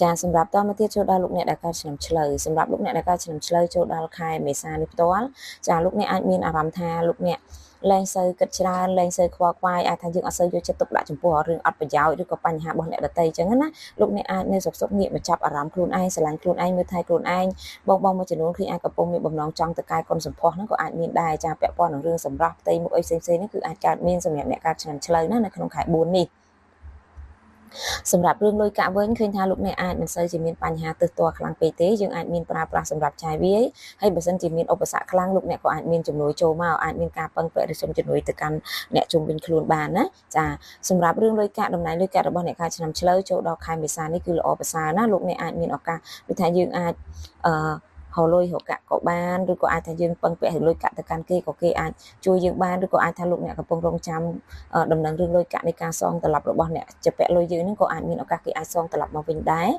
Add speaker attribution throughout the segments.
Speaker 1: ចាសម្រាប់តមកទៀតចូលដល់លោកអ្នកដែលកើតឆ្នាំឆ្លូវសម្រាប់លោកអ្នកដែលកើតឆ្នាំឆ្លូវចូលដល់ខែមេសានេះផ្ទាល់ចាលោកអ្នកអាចមានអារម្មណ៍ថាលោកអ្នកលែងសូវគិតច្រើនលែងសូវខ្វល់ខ្វាយអាចថាយើងអត់សូវយកចិត្តទុកដាក់ចំពោះរឿងអត់ប្រយោជន៍ឬក៏បញ្ហារបស់អ្នកដទៃអញ្ចឹងណាលោកអ្នកអាចនៅសុខងាកមកចាប់អារម្មណ៍ខ្លួនឯងស្រឡាញ់ខ្លួនឯងមើលថែខ្លួនឯងបងមួយចំនួនគឺអាចកំពុងមានបំណងចង់ទៅកាយកុនសម្ផស្សហ្នឹងក៏អាចមានដែរចាពាក់ព័ន្ធនឹងរឿងសម្រស់ផ្ទៃមុខអីផ្សេងៗហ្នឹងគឺអាចកើតមានសម្រាប់អ្នកកើតឆ្នាំឆ្លូវណានៅក្នុងខែ4នេះសម្រាប់រឿងលុយកាក់វិញឃើញថាលោកអ្នកអាចមិនសូវជាមានបញ្ហាទើសទាល់ខ្លាំងពេកទេយើងអាចមានប្រើប្រាស់សម្រាប់ចាយវាយហើយបើសិនជាមានឧបសគ្គខ្លាំងលោកអ្នកក៏អាចមានជំនួយចូលមកអាចមានការពឹងពាក់ឬសុំជំនួយទៅកាន់អ្នកជុំវិញខ្លួនបានណាចាសម្រាប់រឿងលុយកាក់តំណែងលុយកាក់របស់អ្នកកើតឆ្នាំឆ្លូវចូលដល់ខែមេសានេះគឺល្អប្រសើរណាលោកអ្នកអាចមានឱកាសដូចថាយើងអាចហៅលុយរកកាក់ក៏បានឬក៏អាចថាយើងពឹងពាក់លុយកាក់ទៅកាន់គេក៏គេអាចជួយយើងបានឬក៏អាចថាលោកអ្នកកំពុងរងចាំដំណឹងរឿងលុយកាក់នៃការសងត្រឡប់របស់អ្នកជាពាក់លុយយើងហ្នឹងក៏អាចមានឱកាសគេអាចសងត្រឡប់មកវិញដែរ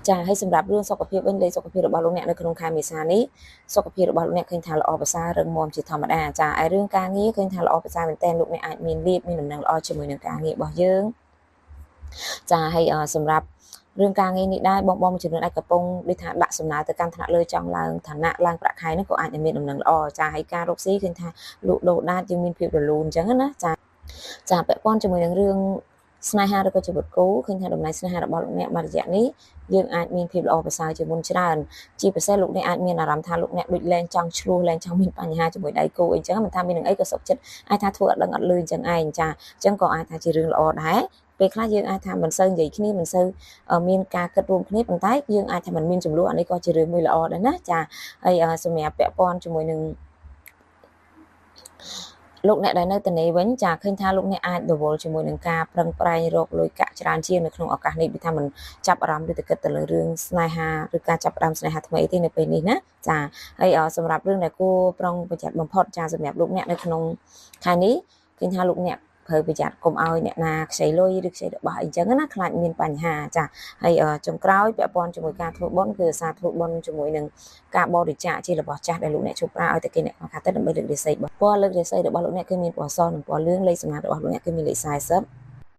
Speaker 1: ចាហើយសម្រាប់រឿងសុខភាពវិញលេខសុខភាពរបស់លោកអ្នកនៅក្នុងខែមេសានេះសុខភាពរបស់លោកអ្នកឃើញថាល្អប្រសើររឹងមាំជាធម្មតាចាហើយរឿងការងារឃើញថាល្អប្រសើរមែនទែនលោកអ្នកអាចមានលៀបមានដំណឹងល្អជាមួយនឹងការងាររបស់យើងចាហើយសម្រាប់រឿងការងារនេះដែរបងជំរឿនអាចកំពុងដូចថាដាក់សំណើទៅកាន់ថ្នាក់លើចង់ឡើងឋានៈឡើងប្រាក់ខែនេះក៏អាចមានដំណឹងល្អចាហើយការរកស៊ីឃើញថាលក់ដូរដាតយើងមានភាពរលូនអញ្ចឹងណាចាពាក់ព័ន្ធជាមួយនឹងរឿងស្នេហាឬក៏ជីវិតគូឃើញថាដំណើរស្នេហារបស់លោកអ្នកមួយរយៈនេះយើងអាចមានភាពល្អប្រសើរជាងមុនច្រើនជាពិសេសលោកអ្នកអាចមានអារម្មណ៍ថាលោកអ្នកដូចលែងចង់ឆ្លោះលែងចង់មានបញ្ហាជាមួយដៃគូអីចឹងមិនថាមាននឹងអីក៏សុខចិត្តអាចថាធ្វើអត់ដឹងអត់លឺអញ្ចឹងឯងចាអញ្ចឹងក៏អាចថាជារឿងល្អដែរពេលខ្លះយើងអាចថាមិនសូវនិយាយគ្នាមិនសូវមានការគិតរួមគ្នាប៉ុន្តែយើងអាចថាមិនមានចំនួនអានេះក៏ជារឿងមួយល្អដែរណាចាហើយសម្រាប់ពាក់ព័ន្ធជាមួយនឹងលោកអ្នកដែលនៅទនេវិញចាឃើញថាលោកអ្នកអាចរវល់ជាមួយនឹងការប្រឹងប្រែងរកលុយកាក់ច្រើនជាងនៅក្នុងឱកាសនេះពីថាមិនចាប់អារម្មណ៍ឬទៅគិតទៅលើរឿងស្នេហាឬការចាប់ផ្ដើមស្នេហាថ្មីទេនៅពេលនេះណាចាហើយសម្រាប់រឿងដែលគួរប្រុងប្រយ័ត្នបំផុតចាសម្រាប់លោកអ្នកនៅក្នុងខែនេះឃើញថាលោកអ្នកត្រូវប្រយ័ត្នកុំឲ្យអ្នកណាខ្ចីលុយឬខ្ចីរបស់អីចឹងណាខ្លាចមានបញ្ហាចាហើយចុងក្រោយពាក់ព័ន្ធជាមួយការធ្វើបុណ្យគឺអាសាធ្វើបុណ្យជាមួយនឹងការបរិច្ចាគជារបស់ចាស់ដែលលោកអ្នកជួបប្រើឲ្យតែគេអ្នកខាងទៅដើម្បីលើករាសីពណ៌លើករាសីរបស់លោកអ្នកគឺមានពណ៌សនិងពណ៌លឿងលេខសម្ងាត់របស់លោកអ្នកគឺមានលេខ40